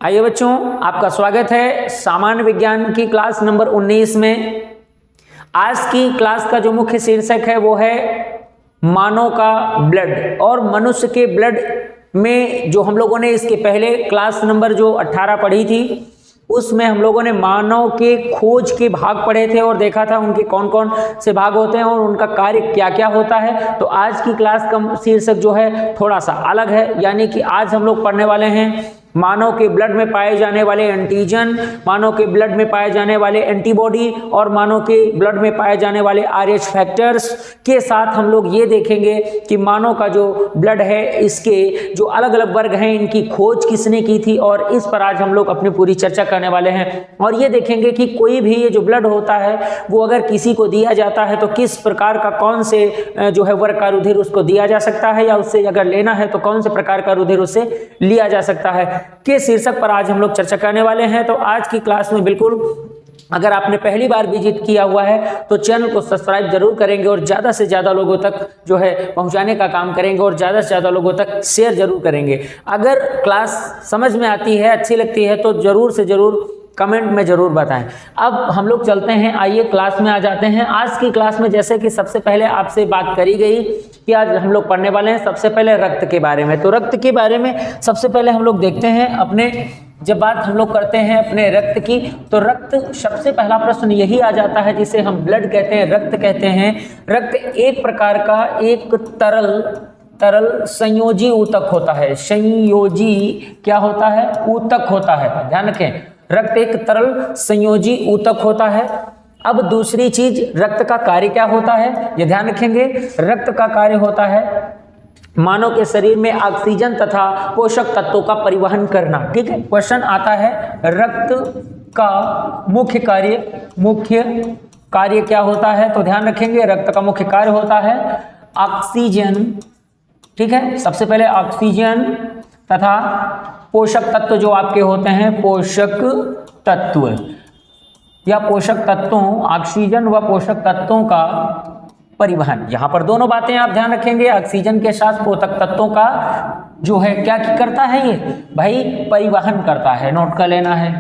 आइए बच्चों, आपका स्वागत है सामान्य विज्ञान की क्लास नंबर 19 में। आज की क्लास का जो मुख्य शीर्षक है वो है मानव का ब्लड। और मनुष्य के ब्लड में जो हम लोगों ने इसके पहले क्लास नंबर जो 18 पढ़ी थी उसमें हम लोगों ने मानव के खोज के भाग पढ़े थे और देखा था उनके कौन कौन से भाग होते हैं और उनका कार्य क्या क्या होता है। तो आज की क्लास का शीर्षक जो है थोड़ा सा अलग है, यानी कि आज हम लोग पढ़ने वाले हैं मानव के ब्लड में पाए जाने वाले एंटीजन, मानव के ब्लड में पाए जाने वाले एंटीबॉडी और मानव के ब्लड में पाए जाने वाले RH फैक्टर्स के साथ हम लोग ये देखेंगे कि मानव का जो ब्लड है इसके जो अलग अलग वर्ग हैं इनकी खोज किसने की थी, और इस पर आज हम लोग अपनी पूरी चर्चा करने वाले हैं। और ये देखेंगे कि कोई भी ये जो ब्लड होता है वो अगर किसी को दिया जाता है तो किस प्रकार का कौन से जो है वर्ग का रुधिर उसको दिया जा सकता है, या उससे अगर लेना है तो कौन से प्रकार का रुधिर उससे लिया जा सकता है के शीर्षक पर आज हम लोग चर्चा करने वाले हैं। तो आज की क्लास में बिल्कुल अगर आपने पहली बार विजिट किया हुआ है तो चैनल को सब्सक्राइब जरूर करेंगे और ज़्यादा से ज़्यादा लोगों तक जो है पहुंचाने का काम करेंगे और ज़्यादा से ज़्यादा लोगों तक शेयर जरूर करेंगे। अगर क्लास समझ में आती है, अच्छी लगती है तो ज़रूर से ज़रूर कमेंट में ज़रूर बताएं। अब हम लोग चलते हैं, आइए क्लास में आ जाते हैं। आज की क्लास में जैसे कि सबसे पहले आपसे बात करी गई कि आज हम लोग पढ़ने वाले हैं सबसे पहले रक्त के बारे में। तो रक्त के बारे में सबसे पहले हम लोग देखते हैं अपने, जब बात हम लोग करते हैं अपने रक्त की तो रक्त सबसे पहला प्रश्न यही आ जाता है जिसे हम ब्लड कहते हैं, रक्त कहते हैं। रक्त एक प्रकार का एक तरल संयोजी ऊतक होता है। संयोजी क्या होता है? ऊतक होता है। ध्यान रखें, रक्त एक तरल संयोजी ऊतक होता है। अब दूसरी चीज, रक्त का कार्य क्या होता है, ये ध्यान रखेंगे। रक्त का कार्य होता है मानव के शरीर में ऑक्सीजन तथा पोषक तत्वों का परिवहन करना। ठीक है, क्वेश्चन आता है रक्त का मुख्य कार्य क्या होता है। तो ध्यान रखेंगे रक्त का मुख्य कार्य होता है ऑक्सीजन। ठीक है, सबसे पहले ऑक्सीजन तथा पोषक तत्व जो आपके होते हैं, पोषक तत्व या पोषक तत्वों, ऑक्सीजन व पोषक तत्वों का परिवहन। यहां पर दोनों बातें आप ध्यान रखेंगे, ऑक्सीजन के साथ पोषक तत्वों का जो है क्या करता है, ये भाई परिवहन करता है। नोट कर लेना है,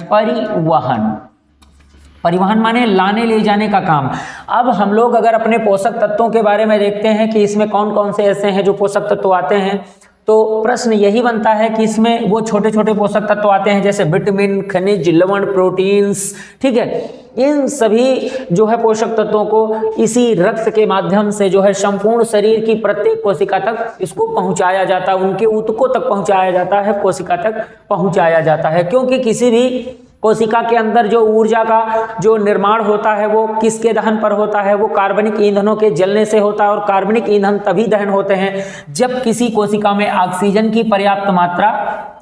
परिवहन माने लाने ले जाने का काम। अब हम लोग अगर अपने पोषक तत्वों के बारे में देखते हैं कि इसमें कौन कौन से ऐसे हैं जो पोषक तत्व आते हैं, तो प्रश्न यही बनता है कि इसमें वो छोटे छोटे पोषक तत्व आते हैं जैसे विटामिन, खनिज, लवण, प्रोटीन्स। ठीक है, इन सभी जो है पोषक तत्वों को इसी रक्त के माध्यम से जो है संपूर्ण शरीर की प्रत्येक कोशिका तक इसको पहुंचाया जाता है, उनके ऊतकों तक पहुंचाया जाता है, कोशिका तक पहुंचाया जाता है। क्योंकि किसी भी कोशिका के अंदर जो ऊर्जा का जो निर्माण होता है वो किसके दहन पर होता है, वो कार्बनिक ईंधनों के जलने से होता है। और कार्बनिक ईंधन तभी दहन होते हैं जब किसी कोशिका में ऑक्सीजन की पर्याप्त मात्रा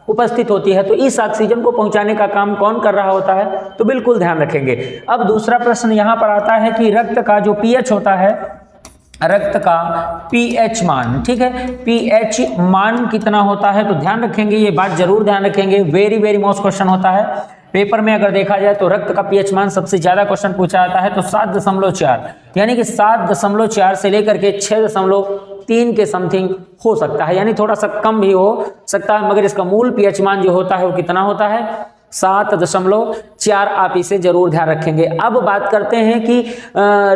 उपस्थित होती है। तो इस ऑक्सीजन को पहुंचाने का काम कौन कर रहा होता है, तो बिल्कुल ध्यान रखेंगे। अब दूसरा प्रश्न यहां पर आता है कि रक्त का जो pH होता है, रक्त का pH मान, ठीक है, pH मान कितना होता है, तो ध्यान रखेंगे, ये बात जरूर ध्यान रखेंगे। वेरी मोस्ट क्वेश्चन होता है पेपर में। अगर देखा जाए तो रक्त का pH मान सबसे ज्यादा क्वेश्चन पूछा जाता है, तो 7.4, यानी कि 7.4 से लेकर के 6.3 के समथिंग हो सकता है, यानी थोड़ा सा कम भी हो सकता है, मगर इसका मूल pH मान जो होता है वो कितना होता है, 7.4। आप इसे जरूर ध्यान रखेंगे। अब बात करते हैं कि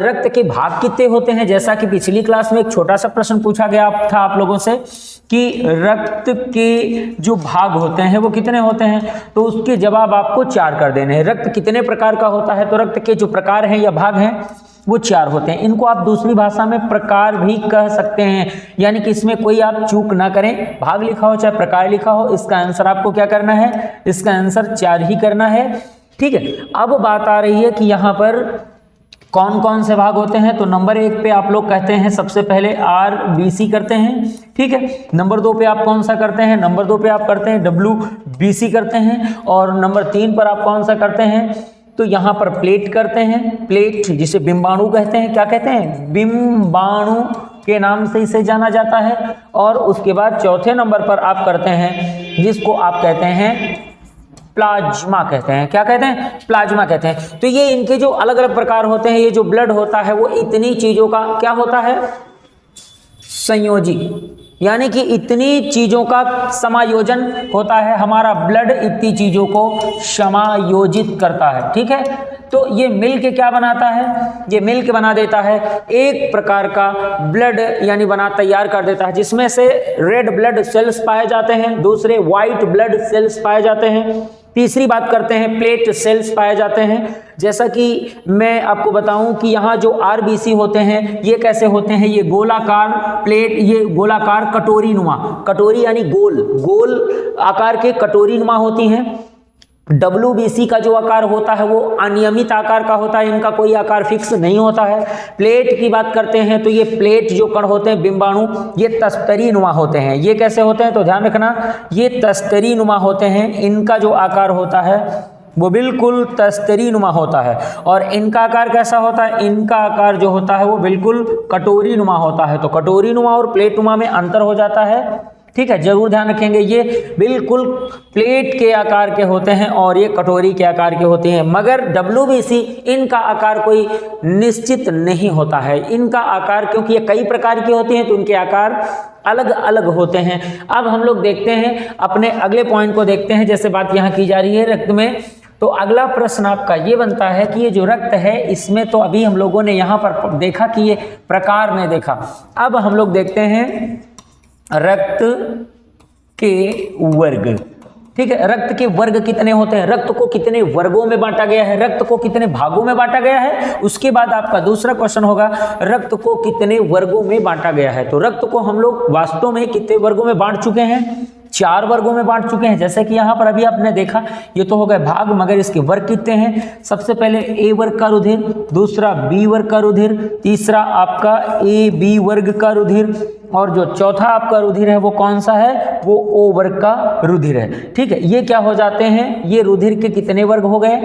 रक्त के भाग कितने होते हैं। जैसा कि पिछली क्लास में एक छोटा सा प्रश्न पूछा गया था आप लोगों से कि रक्त के जो भाग होते हैं वो कितने होते हैं, तो उसके जवाब आपको 4 कर देने हैं। रक्त कितने प्रकार का होता है, तो रक्त के जो प्रकार हैं या भाग हैं वो 4 होते हैं। इनको आप दूसरी भाषा में प्रकार भी कह सकते हैं, यानी कि इसमें कोई आप चूक ना करें, भाग लिखा हो चाहे प्रकार लिखा हो, इसका आंसर आपको क्या करना है, इसका आंसर 4 ही करना है। ठीक है, अब बात आ रही है कि यहाँ पर कौन कौन से भाग होते हैं। तो नंबर 1 पे आप लोग कहते हैं सबसे पहले RBC करते हैं। ठीक है, नंबर 2 पे आप कौन सा करते हैं, नंबर 2 पे आप करते हैं WBC करते हैं। और नंबर 3 पर आप कौन सा करते हैं, तो यहाँ पर प्लेट करते हैं, प्लेट जिसे बिंबाणु कहते हैं। क्या कहते हैं, बिंबाणु के नाम से इसे जाना जाता है। और उसके बाद चौथे नंबर पर आप करते हैं जिसको आप कहते हैं प्लाज्मा कहते हैं। क्या कहते हैं, प्लाज्मा कहते हैं। तो ये इनके जो अलग अलग प्रकार होते हैं, ये जो ब्लड होता है वो इतनी चीजों का क्या होता है, संयोजी, यानी कि इतनी चीजों का समायोजन होता है, हमारा ब्लड इतनी चीजों को समायोजित करता है। ठीक है, तो ये मिल के क्या बनाता है, ये मिल के बना देता है एक प्रकार का ब्लड, यानी तैयार कर देता है, जिसमें से रेड ब्लड सेल्स पाए जाते हैं, दूसरे व्हाइट ब्लड सेल्स पाए जाते हैं, तीसरी बात करते हैं प्लेट सेल्स पाए जाते हैं। जैसा कि मैं आपको बताऊं कि यहाँ जो आरबीसी होते हैं ये कैसे होते हैं, ये गोलाकार प्लेट, ये गोलाकार कटोरी नुमा, कटोरी यानी गोल आकार के कटोरी नुमा होती हैं। WBC का जो आकार होता है वो अनियमित आकार का होता है, इनका कोई आकार फिक्स नहीं होता है। प्लेट की बात करते हैं तो ये प्लेट जो कण होते हैं बिंबाणु, ये तस्तरी नुमा होते हैं। ये कैसे होते हैं तो ध्यान रखना, ये तस्तरी नुमा होते हैं, इनका जो आकार होता है वो बिल्कुल तस्तरी नुमा होता है। और इनका आकार कैसा होता है, इनका आकार जो होता है वो बिल्कुल कटोरी नुमा होता है। तो कटोरी नुमा और प्लेट नुमा में अंतर हो जाता है। ठीक है, जरूर ध्यान रखेंगे, ये बिल्कुल प्लेट के आकार के होते हैं और ये कटोरी के आकार के होते हैं। मगर WBC इनका आकार कोई निश्चित नहीं होता है, इनका आकार, क्योंकि ये कई प्रकार की होती हैं तो इनके आकार अलग अलग होते हैं। अब हम लोग देखते हैं अपने अगले पॉइंट को देखते हैं, जैसे बात यहाँ की जा रही है रक्त में। तो अगला प्रश्न आपका ये बनता है कि ये जो रक्त है इसमें तो अभी हम लोगों ने यहाँ पर देखा कि ये प्रकार में देखा, अब हम लोग देखते हैं रक्त के वर्ग। ठीक है, रक्त के वर्ग कितने होते हैं, रक्त को कितने वर्गों में बांटा गया है, रक्त को कितने भागों में बांटा गया है। उसके बाद आपका दूसरा क्वेश्चन होगा रक्त को कितने वर्गों में बांटा गया है। तो रक्त को हम लोग वास्तव में कितने वर्गों में बांट चुके हैं, 4 वर्गों में बांट चुके हैं। जैसे कि यहाँ पर अभी आपने देखा ये तो हो गए भाग, मगर इसके वर्ग कितने हैं। सबसे पहले A वर्ग का रुधिर, दूसरा B वर्ग का रुधिर, तीसरा आपका AB वर्ग का रुधिर, और जो चौथा आपका रुधिर है वो कौन सा है, वो O वर्ग का रुधिर है। ठीक है, ये क्या हो जाते हैं, ये रुधिर के कितने वर्ग हो गए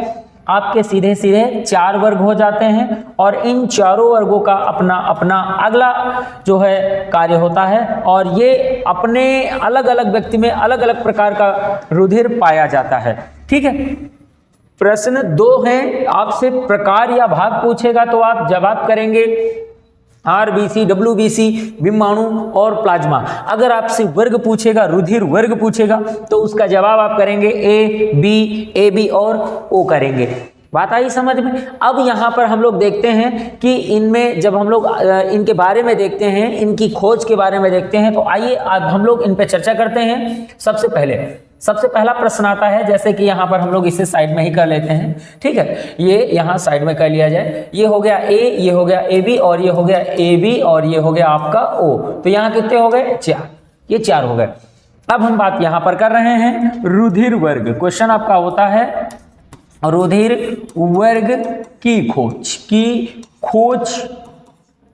आपके, सीधे सीधे 4 वर्ग हो जाते हैं। और इन चारों वर्गों का अपना अपना अगला जो है कार्य होता है, और ये अपने अलग अलग व्यक्ति में अलग अलग प्रकार का रुधिर पाया जाता है। ठीक है, प्रश्न 2 है, आपसे प्रकार या भाग पूछेगा तो आप जवाब करेंगे RBC, WBC, बिंबाणु और प्लाज्मा। अगर आपसे वर्ग पूछेगा, रुधिर वर्ग पूछेगा, तो उसका जवाब आप करेंगे A, B, AB और O करेंगे। बात आई समझ में। अब यहाँ पर हम लोग देखते हैं कि इनमें जब हम लोग इनके बारे में देखते हैं, इनकी खोज के बारे में देखते हैं, तो आइए अब हम लोग इन पे चर्चा करते हैं। सबसे पहला प्रश्न आता है, जैसे कि यहाँ पर हम लोग इसे साइड में ही कर लेते हैं। ठीक है, ये यहाँ साइड में कर लिया जाए। ये हो गया A, ये हो गया AB और ये हो गया AB और ये हो गया आपका O। तो यहाँ कितने हो गए, 4, ये 4 हो गए। अब हम बात यहाँ पर कर रहे हैं रुधिर वर्ग। क्वेश्चन आपका होता है रुधिर वर्ग की खोज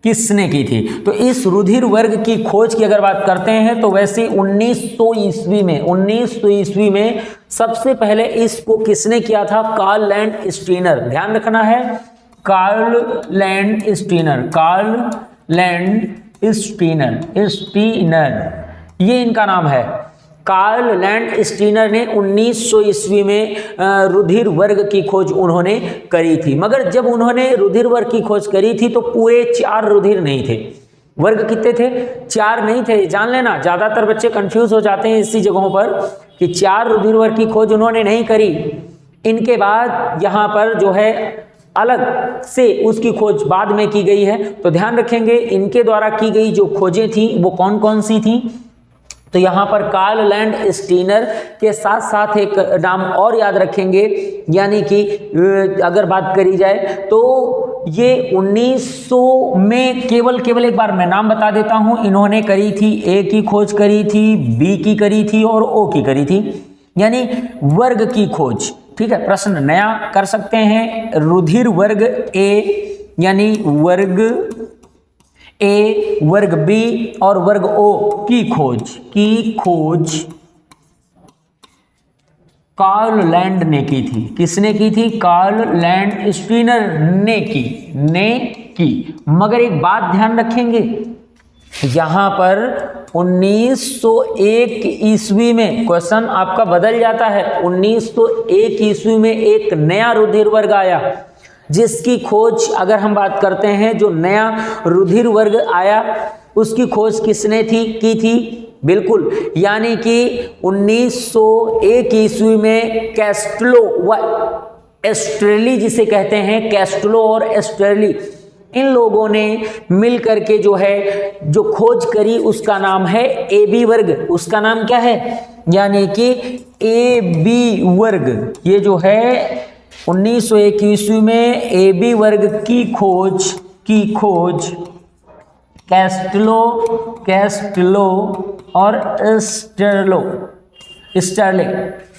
किसने की थी। तो इस रुधिर वर्ग की खोज की अगर बात करते हैं तो वैसे 1900 ईस्वी में सबसे पहले इसको किसने किया था, कार्ल लैंड स्टीनर। ध्यान रखना है, कार्ल लैंड स्टीनर, ये इनका नाम है। कार्ल लैंड स्टीनर ने 1900 ईस्वी में रुधिर वर्ग की खोज उन्होंने करी थी। मगर जब उन्होंने रुधिर वर्ग की खोज करी थी तो पूरे 4 रुधिर नहीं थे। वर्ग कितने थे, 4 नहीं थे। जान लेना, ज़्यादातर बच्चे कंफ्यूज हो जाते हैं इसी जगहों पर कि 4 रुधिर वर्ग की खोज उन्होंने नहीं करी। इनके बाद यहाँ पर जो है अलग से उसकी खोज बाद में की गई है। तो ध्यान रखेंगे इनके द्वारा की गई जो खोजें थी वो कौन कौन सी थी। तो यहाँ पर कार्ल लैंड स्टीनर के साथ साथ एक नाम और याद रखेंगे, यानी कि अगर बात करी जाए तो ये 1900 में केवल एक बार मैं नाम बता देता हूँ, इन्होंने करी थी A की खोज करी थी, B की करी थी और O की करी थी, यानी वर्ग की खोज। ठीक है, प्रश्न नया कर सकते हैं, रुधिर वर्ग A यानी वर्ग A, वर्ग B और वर्ग O की खोज कार्ल लैंड ने की थी। किसने की थी, कार्ल लैंड स्टीनर ने की। मगर एक बात ध्यान रखेंगे, यहां पर 1901 ईस्वी में क्वेश्चन आपका बदल जाता है। 1901 ईस्वी में एक नया रुधिर वर्ग आया जिसकी खोज अगर हम बात करते हैं, जो नया रुधिर वर्ग आया उसकी खोज किसने की थी? बिल्कुल, यानी कि 1901 ईस्वी में कैस्टलो व एस्ट्रेली जिसे कहते हैं, कैस्टलो और एस्ट्रेली, इन लोगों ने मिल करके जो खोज करी उसका नाम है AB वर्ग। उसका नाम क्या है? यानी कि AB वर्ग। ये जो है 1901 ईस्वी में AB वर्ग की खोज कैस्टलो और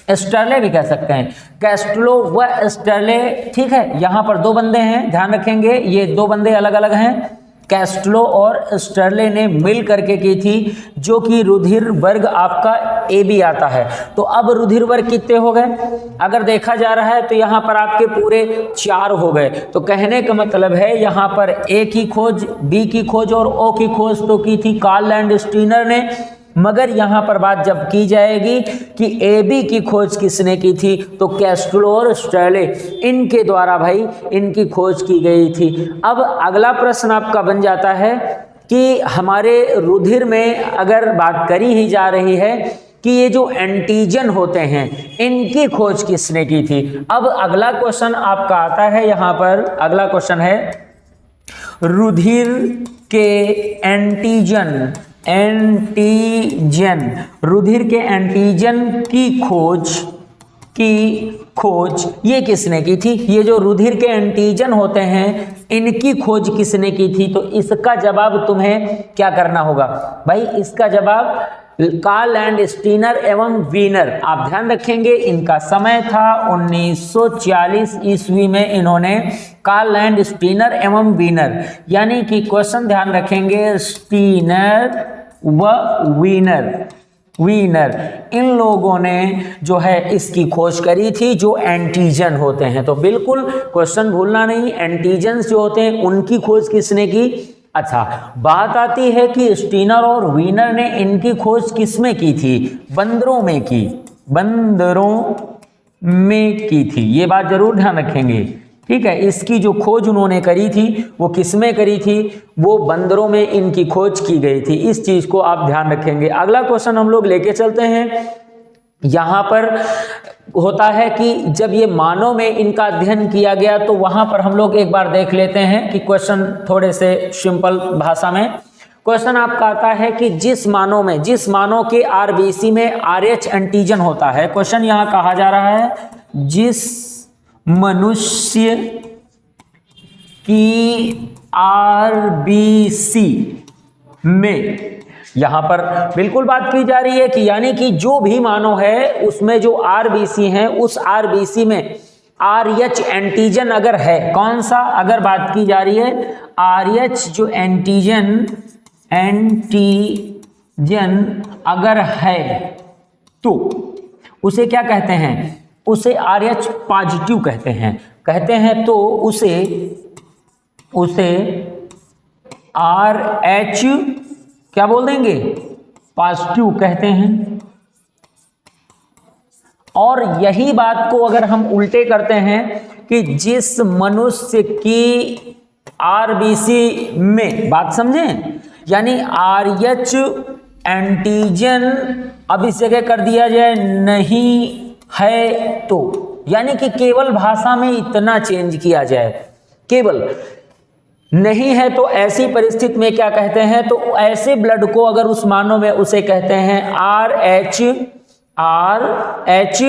स्टर्ले भी कह सकते हैं, कैस्टलो व स्टर्ले। ठीक है, यहां पर दो बंदे हैं, ध्यान रखेंगे, ये दो बंदे अलग अलग हैं। कैस्टलो और स्टर्ले ने मिल करके की थी, जो कि रुधिर वर्ग आपका AB आता है। तो अब रुधिर वर्ग कितने हो गए? अगर देखा जा रहा है तो यहाँ पर आपके पूरे 4 हो गए। तो कहने का मतलब है यहाँ पर A की खोज, B की खोज और O की खोज तो की थी कार्ल लैंडस्टीनर ने, मगर यहाँ पर बात जब की जाएगी कि AB की खोज किसने की थी, तो कैस्टलो और स्टर्ले, इनके द्वारा भाई इनकी खोज की गई थी। अब अगला प्रश्न आपका बन जाता है कि हमारे रुधिर में अगर बात करी ही जा रही है कि ये जो एंटीजन होते हैं इनकी खोज किसने की थी। अब अगला क्वेश्चन आपका आता है, यहाँ पर अगला क्वेश्चन है रुधिर के एंटीजन रुधिर के एंटीजन की खोज ये किसने की थी? ये जो रुधिर के एंटीजन होते हैं इनकी खोज किसने की थी? तो इसका जवाब तुम्हें क्या करना होगा भाई? इसका जवाब कार्ल लैंडस्टीनर एवं वीनर। आप ध्यान रखेंगे इनका समय था 1940 ईस्वी में, इन्होंने कार्ल लैंडस्टीनर एवं वीनर, यानी कि क्वेश्चन ध्यान रखेंगे स्टीनर व वीनर, इन लोगों ने जो है इसकी खोज करी थी जो एंटीजन होते हैं। तो बिल्कुल क्वेश्चन भूलना नहीं, एंटीजन्स जो होते हैं उनकी खोज किसने की। अच्छा, बात आती है कि स्टीनर और वीनर ने इनकी खोज किसमें की थी? बंदरों में की थी। ये बात जरूर ध्यान रखेंगे, ठीक है। इसकी जो खोज उन्होंने करी थी वो किसमें करी थी? वो बंदरों में इनकी खोज की गई थी। इस चीज को आप ध्यान रखेंगे। अगला क्वेश्चन हम लोग लेके चलते हैं। यहां पर होता है कि जब ये मानव में इनका अध्ययन किया गया तो वहां पर हम लोग एक बार देख लेते हैं कि क्वेश्चन थोड़े से सिंपल भाषा में क्वेश्चन आपका आता है कि जिस मानव के RBC में RH एंटीजन होता है। क्वेश्चन यहां कहा जा रहा है जिस मनुष्य की RBC में, यहां पर बिल्कुल बात की जा रही है कि यानी कि जो भी मानव है उसमें जो RBC है उस RBC में RH एंटीजन अगर है, कौन सा? अगर बात की जा रही है RH जो एंटीजन अगर है तो उसे क्या कहते हैं? उसे RH पॉजिटिव कहते हैं। तो उसे RH क्या बोल देंगे? पॉजिटिव कहते हैं। और यही बात को अगर हम उल्टे करते हैं कि जिस मनुष्य की RBC में, बात समझें, यानी RH एंटीजन अब इस जगह कर दिया जाए नहीं है तो, यानी कि केवल भाषा में इतना चेंज किया जाए, केवल नहीं है तो ऐसी परिस्थिति में क्या कहते हैं? तो ऐसे ब्लड को अगर उस मानव में उसे कहते हैं RH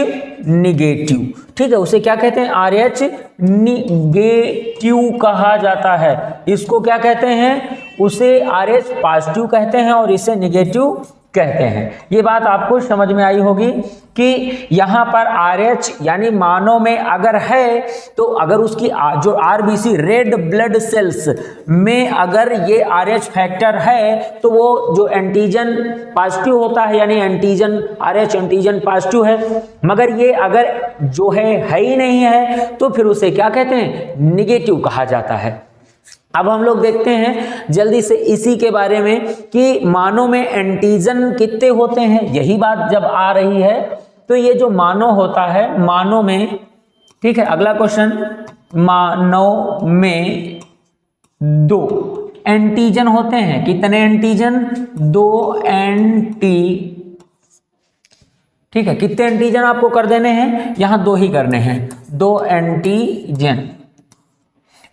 निगेटिव। ठीक है, उसे क्या कहते हैं? RH निगेटिव कहा जाता है। इसको क्या कहते हैं? उसे RH पॉजिटिव कहते हैं और इसे निगेटिव कहते हैं। ये बात आपको समझ में आई होगी कि यहाँ पर RH यानी मानव में अगर है तो अगर उसकी जो RBC रेड ब्लड सेल्स में अगर ये RH फैक्टर है तो वो जो एंटीजन पॉजिटिव होता है, यानी एंटीजन RH एंटीजन पॉजिटिव है। मगर ये अगर जो है ही नहीं है तो फिर उसे क्या कहते हैं? निगेटिव कहा जाता है। अब हम लोग देखते हैं जल्दी से इसी के बारे में कि मानव में एंटीजन कितने होते हैं। यही बात जब आ रही है तो ये जो मानव होता है, मानव में, ठीक है, अगला क्वेश्चन, मानव में 2 एंटीजन होते हैं। कितने एंटीजन? 2 एंटी, ठीक है। कितने एंटीजन आपको कर देने हैं? यहां 2 ही करने हैं, 2 एंटीजन।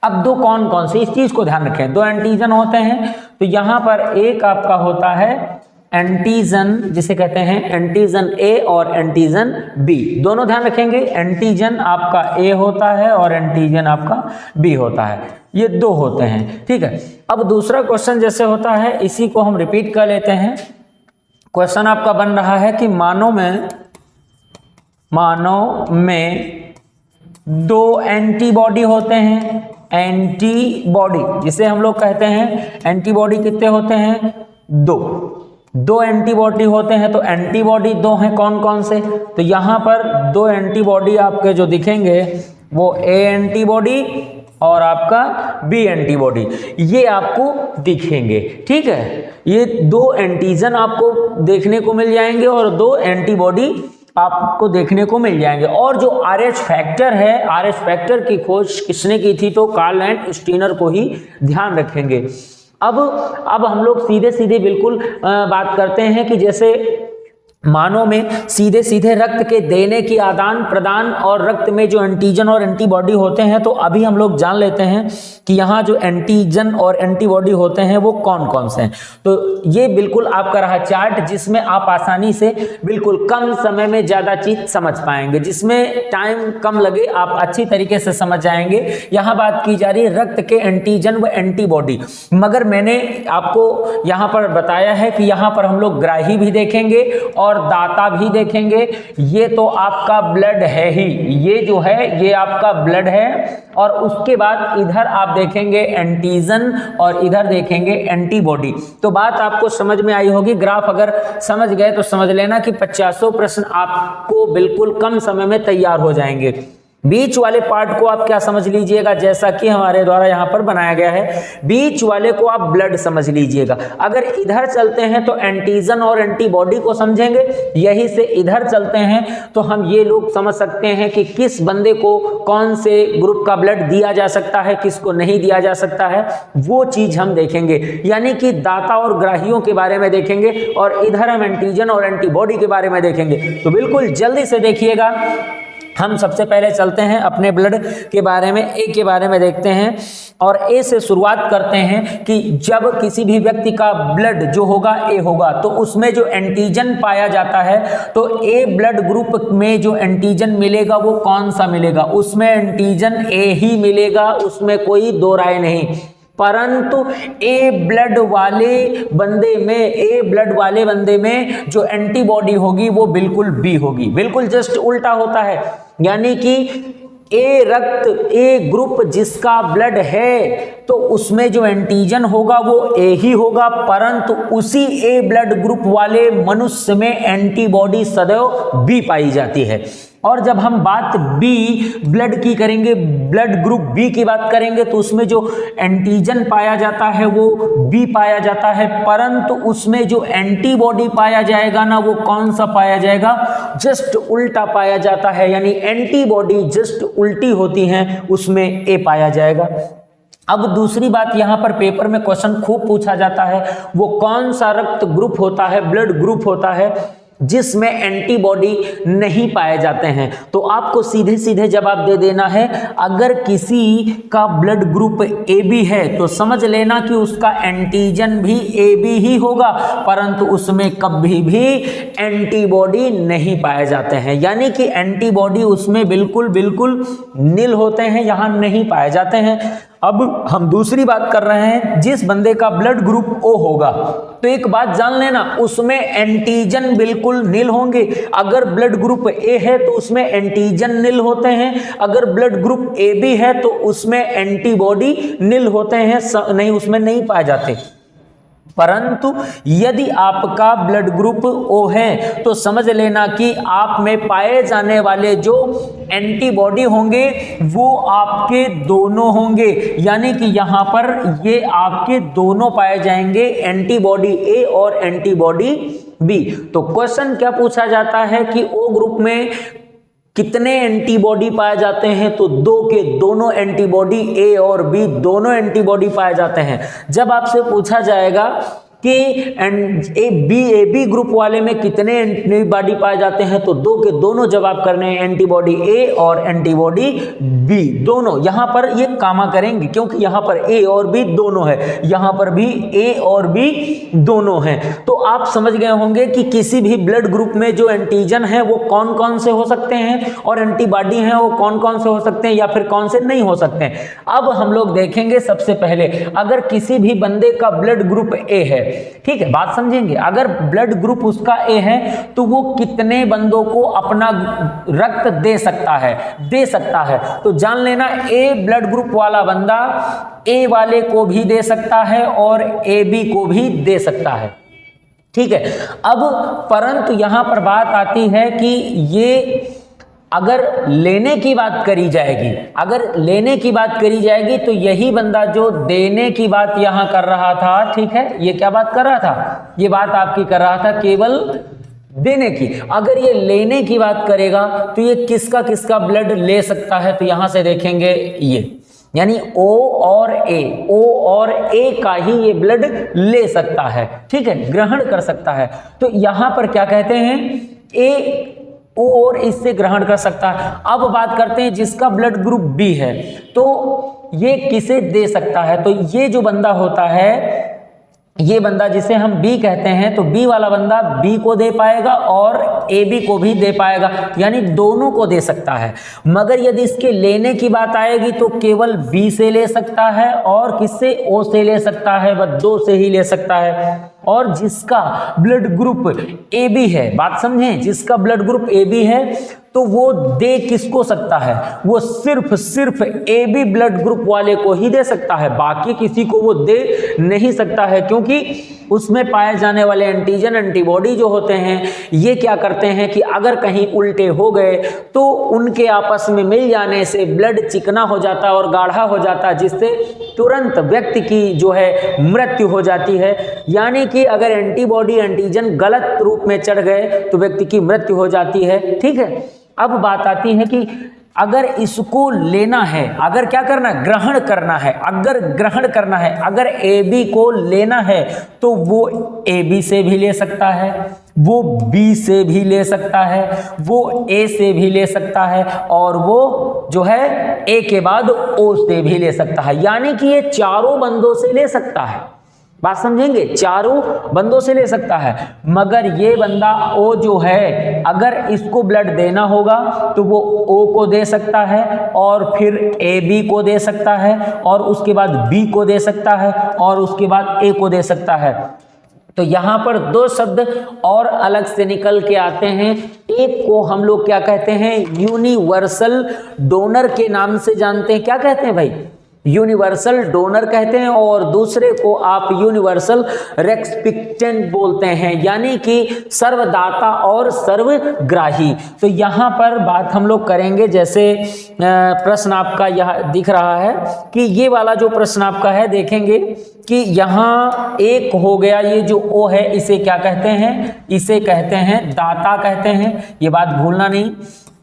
अब 2 कौन कौन से, इस चीज को ध्यान रखें, 2 एंटीजन होते हैं। तो यहां पर एक आपका होता है एंटीजन, जिसे कहते हैं एंटीजन ए और एंटीजन बी। दोनों ध्यान रखेंगे, एंटीजन आपका ए होता है और एंटीजन आपका बी होता है, ये 2 होते हैं, ठीक है। अब दूसरा क्वेश्चन जैसे होता है, इसी को हम रिपीट कर लेते हैं। क्वेश्चन आपका बन रहा है कि मानव में 2 एंटीबॉडी होते हैं। एंटीबॉडी जिसे हम लोग कहते हैं, एंटीबॉडी कितने होते हैं? 2 एंटीबॉडी होते हैं। तो एंटीबॉडी 2 हैं, कौन कौन से? तो यहां पर 2 एंटीबॉडी आपके जो दिखेंगे वो ए एंटीबॉडी और आपका बी एंटीबॉडी, ये आपको दिखेंगे, ठीक है। ये 2 एंटीजन आपको देखने को मिल जाएंगे और 2 एंटीबॉडी आपको देखने को मिल जाएंगे। और जो RH फैक्टर है, RH फैक्टर की खोज किसने की थी? तो कार्ल एंड स्टीनर को ही ध्यान रखेंगे। अब हम लोग सीधे सीधे बिल्कुल बात करते हैं कि जैसे मानव में सीधे सीधे रक्त के देने की आदान प्रदान और रक्त में जो एंटीजन और एंटीबॉडी होते हैं, तो अभी हम लोग जान लेते हैं कि यहाँ जो एंटीजन और एंटीबॉडी होते हैं वो कौन कौन से हैं। तो ये बिल्कुल आपका रहा चार्ट, जिसमें आप आसानी से बिल्कुल कम समय में ज़्यादा चीज समझ पाएंगे, जिसमें टाइम कम लगे, आप अच्छी तरीके से समझ जाएंगे। यहाँ बात की जा रही है रक्त के एंटीजन व एंटीबॉडी, मगर मैंने आपको यहाँ पर बताया है कि यहाँ पर हम लोग ग्राही भी देखेंगे और दाता भी देखेंगे। ये तो आपका ब्लड है ही, ये जो है ये आपका ब्लड है। और उसके बाद इधर आप देखेंगे एंटीजन और इधर देखेंगे एंटीबॉडी। तो बात आपको समझ में आई होगी। ग्राफ अगर समझ गए तो समझ लेना कि 50 प्रश्न आपको बिल्कुल कम समय में तैयार हो जाएंगे। बीच वाले पार्ट को आप क्या समझ लीजिएगा, जैसा कि हमारे द्वारा यहाँ पर बनाया गया है, बीच वाले को आप ब्लड समझ लीजिएगा। अगर इधर चलते हैं तो एंटीजन और एंटीबॉडी को समझेंगे, यहीं से इधर चलते हैं तो हम ये लोग समझ सकते हैं कि किस बंदे को कौन से ग्रुप का ब्लड दिया जा सकता है, किसको नहीं दिया जा सकता है, वो चीज हम देखेंगे। यानी कि दाता और ग्राहियों के बारे में देखेंगे और इधर हम एंटीजन और एंटीबॉडी के बारे में देखेंगे। तो बिल्कुल जल्दी से देखिएगा। हम सबसे पहले चलते हैं अपने ब्लड के बारे में, ए के बारे में देखते हैं और ए से शुरुआत करते हैं कि जब किसी भी व्यक्ति का ब्लड जो होगा ए होगा तो उसमें जो एंटीजन पाया जाता है, तो ए ब्लड ग्रुप में जो एंटीजन मिलेगा वो कौन सा मिलेगा? उसमें एंटीजन ए ही मिलेगा, उसमें कोई दो राय नहीं। परंतु ए ब्लड वाले बंदे में जो एंटीबॉडी होगी वो बिल्कुल बी होगी, बिल्कुल जस्ट उल्टा होता है। यानी कि ए ग्रुप जिसका ब्लड है तो उसमें जो एंटीजन होगा वो ए ही होगा, परंतु उसी ए ब्लड ग्रुप वाले मनुष्य में एंटीबॉडी सदैव बी पाई जाती है। और जब हम बात बी ब्लड की करेंगे, ब्लड ग्रुप बी की बात करेंगे, तो उसमें जो एंटीजन पाया जाता है वो बी पाया जाता है, परंतु उसमें जो एंटीबॉडी पाया जाएगा ना, वो कौन सा पाया जाएगा? जस्ट उल्टा पाया जाता है। यानी एंटीबॉडी जस्ट उल्टी होती हैं, उसमें ए पाया जाएगा। अब दूसरी बात, यहां पर पेपर में क्वेश्चन खूब पूछा जाता है, वो कौन सा रक्त ग्रुप होता है, ब्लड ग्रुप होता है जिसमें एंटीबॉडी नहीं पाए जाते हैं। तो आपको सीधे सीधे जवाब दे देना है, अगर किसी का ब्लड ग्रुप ए बी है तो समझ लेना कि उसका एंटीजन भी ए बी ही होगा, परंतु उसमें कभी भी एंटीबॉडी नहीं पाए जाते हैं। यानी कि एंटीबॉडी उसमें बिल्कुल नील होते हैं, यहां नहीं पाए जाते हैं। अब हम दूसरी बात कर रहे हैं, जिस बंदे का ब्लड ग्रुप ओ होगा तो एक बात जान लेना, उसमें एंटीजन बिल्कुल नील होंगे। अगर ब्लड ग्रुप ए है तो उसमें एंटीजन नील होते हैं, अगर ब्लड ग्रुप ए बी है तो उसमें एंटीबॉडी नील होते हैं, नहीं उसमें नहीं पाए जाते। परंतु यदि आपका ब्लड ग्रुप ओ है तो समझ लेना कि आप में पाए जाने वाले जो एंटीबॉडी होंगे वो आपके दोनों होंगे। यानी कि यहां पर ये आपके दोनों पाए जाएंगे, एंटीबॉडी ए और एंटीबॉडी बी। तो क्वेश्चन क्या पूछा जाता है कि ओ ग्रुप में कितने एंटीबॉडी पाए जाते हैं, तो 2 के दोनों एंटीबॉडी, ए और बी दोनों एंटीबॉडी पाए जाते हैं। जब आपसे पूछा जाएगा कि ए बी ग्रुप वाले में कितने एंटीबॉडी पाए जाते हैं, तो 2 के दोनों जवाब करने हैं, एंटीबॉडी ए और एंटीबॉडी बी दोनों। यहां पर ये कामा करेंगे क्योंकि यहां पर ए और बी दोनों है, यहां पर भी ए और बी दोनों हैं। तो आप समझ गए होंगे कि किसी भी ब्लड ग्रुप में जो एंटीजन है वो कौन कौन से हो सकते हैं और एंटीबॉडी हैं वो कौन कौन से हो सकते हैं या फिर कौन से नहीं हो सकते हैं। अब हम लोग देखेंगे सबसे पहले, अगर किसी भी बंदे का ब्लड ग्रुप ए है, ठीक है, बात समझेंगे, अगर ब्लड ग्रुप उसका ए है तो वो कितने बंदों को अपना रक्त दे सकता है। तो जान लेना, ए ब्लड ग्रुप वाला बंदा ए वाले को भी दे सकता है और ए बी को भी दे सकता है, ठीक है। अब परंतु यहां पर बात आती है कि ये अगर लेने की बात करी जाएगी, तो यही बंदा जो देने की बात यहां कर रहा था, ठीक है, ये क्या बात कर रहा था, ये बात आपकी कर रहा था केवल देने की। अगर ये लेने की बात करेगा तो ये किसका किसका ब्लड ले सकता है, तो यहां से देखेंगे ये, यानी ओ और ए का ही ये ब्लड ले सकता है, ठीक है, ग्रहण कर सकता है। तो यहां पर क्या कहते हैं, ए ओ और इससे ग्रहण कर सकता है। अब बात करते हैं जिसका ब्लड ग्रुप बी है, तो ये किसे दे सकता है, तो ये जो बंदा होता है, ये बंदा जिसे हम बी कहते हैं, तो बी वाला बंदा बी को दे पाएगा और ए बी को भी दे पाएगा, यानी दोनों को दे सकता है। मगर यदि इसके लेने की बात आएगी तो केवल बी से ले सकता है और किससे, ओ से ले सकता है, बस 2 से ही ले सकता है। और जिसका ब्लड ग्रुप ए बी है, बात समझें, जिसका ब्लड ग्रुप ए बी है तो वो दे किसको सकता है, वो सिर्फ ए बी ब्लड ग्रुप वाले को ही दे सकता है, बाकी किसी को वो दे नहीं सकता है, क्योंकि उसमें पाए जाने वाले एंटीजन एंटीबॉडी जो होते हैं ये क्या करते हैं कि अगर कहीं उल्टे हो गए तो उनके आपस में मिल जाने से ब्लड चिकना हो जाता है और गाढ़ा हो जाता है, जिससे तुरंत व्यक्ति की जो है मृत्यु हो जाती है। यानी कि अगर एंटीबॉडी एंटीजन गलत रूप में चढ़ गए तो व्यक्ति की मृत्यु हो जाती है, ठीक है। अब बात आती है कि अगर इसको लेना है, अगर क्या करना है, ग्रहण करना है, अगर ग्रहण करना है, अगर ए बी को लेना है तो वो ए बी से भी ले सकता है, वो बी से भी ले सकता है, वो ए से भी ले सकता है और वो जो है ए के बाद ओ से भी ले सकता है। यानी कि ये चारों बंदों से ले सकता है, बात समझेंगे, चारों बंदों से ले सकता है। मगर ये बंदा ओ जो है, अगर इसको ब्लड देना होगा तो वो ओ को दे सकता है और फिर ए बी को दे सकता है और उसके बाद बी को दे सकता है और उसके बाद ए को दे सकता है। तो यहाँ पर 2 शब्द और अलग से निकल के आते हैं। एक को हम लोग क्या कहते हैं, यूनिवर्सल डोनर के नाम से जानते हैं। क्या कहते हैं भाई, यूनिवर्सल डोनर कहते हैं, और दूसरे को आप यूनिवर्सल रेसिपिएंट बोलते हैं, यानी कि सर्वदाता और सर्वग्राही। तो यहाँ पर बात हम लोग करेंगे, जैसे प्रश्न आपका यह दिख रहा है कि ये वाला जो प्रश्न आपका है, देखेंगे कि यहाँ एक हो गया, ये जो ओ है इसे क्या कहते हैं, इसे कहते हैं दाता कहते हैं, ये बात भूलना नहीं,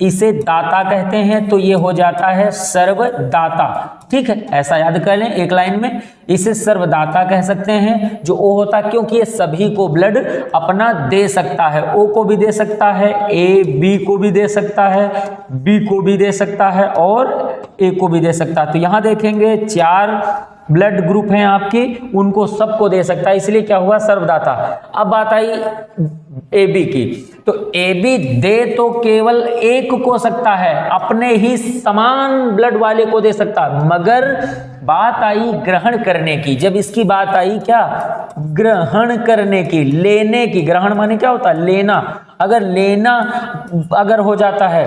इसे दाता कहते हैं। तो ये हो जाता है सर्वदाता, ठीक है, ऐसा याद कर लें एक लाइन में, इसे सर्वदाता कह सकते हैं जो ओ होता है, क्योंकि ये सभी को ब्लड अपना दे सकता है, ओ को भी दे सकता है, ए बी को भी दे सकता है, बी को भी दे सकता है और ए को भी दे सकता है। तो यहाँ देखेंगे 4 ब्लड ग्रुप हैं आपकी, उनको सबको दे सकता है, इसलिए क्या हुआ, सर्वदाता। अब बात आई ए बी की, तो ए बी दे तो केवल एक को सकता है, अपने ही समान ब्लड वाले को दे सकता, मगर बात आई ग्रहण करने की। जब इसकी बात आई क्या, ग्रहण करने की, लेने की, ग्रहण माने क्या होता है, लेना, अगर लेना अगर हो जाता है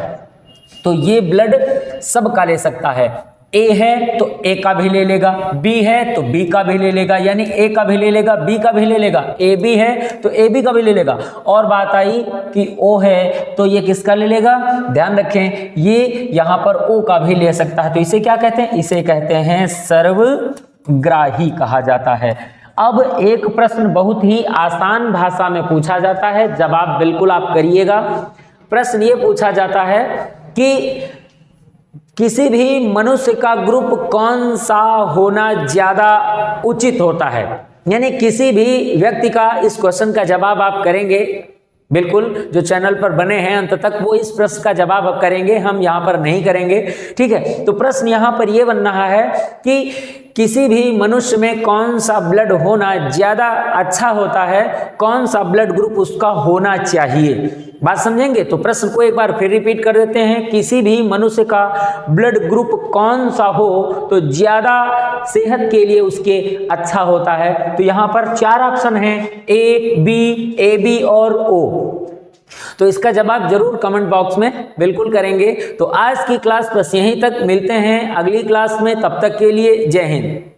तो ये ब्लड सबका ले सकता है। ए है तो ए का भी ले लेगा, बी है तो बी का भी ले लेगा, यानी ए का भी ले लेगा, बी का भी ले लेगा, ए बी है तो ए बी का भी ले लेगा। और बात आई कि ओ है तो ये किसका ले लेगा, ध्यान रखें, ये यहाँ पर ओ का भी ले सकता है। तो इसे क्या कहते हैं, इसे कहते हैं सर्वग्राही कहा जाता है। अब एक प्रश्न बहुत ही आसान भाषा में पूछा जाता है, जवाब बिल्कुल आप करिएगा। प्रश्न ये पूछा जाता है कि किसी भी मनुष्य का ग्रुप कौन सा होना ज्यादा उचित होता है, यानी किसी भी व्यक्ति का इस क्वेश्चन का जवाब आप करेंगे, बिल्कुल जो चैनल पर बने हैं अंत तक वो इस प्रश्न का जवाब अब करेंगे, हम यहाँ पर नहीं करेंगे, ठीक है। तो प्रश्न यहाँ पर ये बन रहा है कि किसी भी मनुष्य में कौन सा ब्लड होना ज्यादा अच्छा होता है, कौन सा ब्लड ग्रुप उसका होना चाहिए। बात समझेंगे? तो प्रश्न को एक बार फिर रिपीट कर देते हैं, किसी भी मनुष्य का ब्लड ग्रुप कौन सा हो तो ज्यादा सेहत के लिए उसके अच्छा होता है। तो यहाँ पर 4 ऑप्शन हैं, ए, बी, ए बी और ओ। तो इसका जवाब जरूर कमेंट बॉक्स में बिल्कुल करेंगे। तो आज की क्लास बस यहीं तक, मिलते हैं अगली क्लास में, तब तक के लिए जय हिंद।